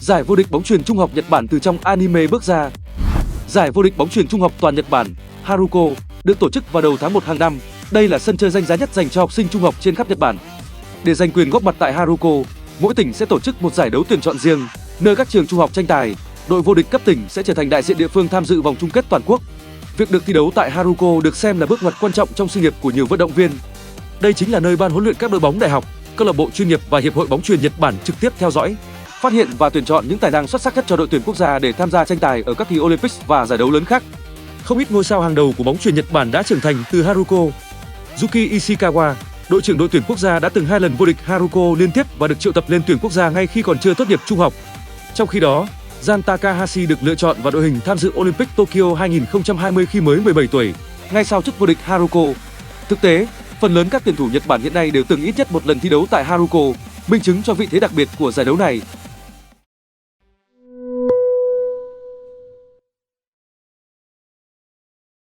Giải vô địch bóng chuyền trung học Nhật Bản từ trong anime bước ra. Giải vô địch bóng chuyền trung học toàn Nhật Bản Haruko được tổ chức vào đầu tháng 1 hàng năm. Đây là sân chơi danh giá nhất dành cho học sinh trung học trên khắp Nhật Bản. Để giành quyền góp mặt tại Haruko, mỗi tỉnh sẽ tổ chức một giải đấu tuyển chọn riêng, nơi các trường trung học tranh tài. Đội vô địch cấp tỉnh sẽ trở thành đại diện địa phương tham dự vòng chung kết toàn quốc. Việc được thi đấu tại Haruko được xem là bước ngoặt quan trọng trong sự nghiệp của nhiều vận động viên. Đây chính là nơi ban huấn luyện các đội bóng đại học, câu lạc bộ chuyên nghiệp và hiệp hội bóng chuyền Nhật Bản trực tiếp theo dõi, phát hiện và tuyển chọn những tài năng xuất sắc nhất cho đội tuyển quốc gia để tham gia tranh tài ở các kỳ Olympics và giải đấu lớn khác. Không ít ngôi sao hàng đầu của bóng chuyền Nhật Bản đã trưởng thành từ Haruko. Yuki Ishikawa, đội trưởng đội tuyển quốc gia đã từng 2 lần vô địch Haruko liên tiếp và được triệu tập lên tuyển quốc gia ngay khi còn chưa tốt nghiệp trung học. Trong khi đó, Jan Takahashi được lựa chọn vào đội hình tham dự Olympic Tokyo 2020 khi mới 17 tuổi, ngay sau chức vô địch Haruko. Thực tế, phần lớn các tuyển thủ Nhật Bản hiện nay đều từng ít nhất một lần thi đấu tại Haruko, minh chứng cho vị thế đặc biệt của giải đấu này.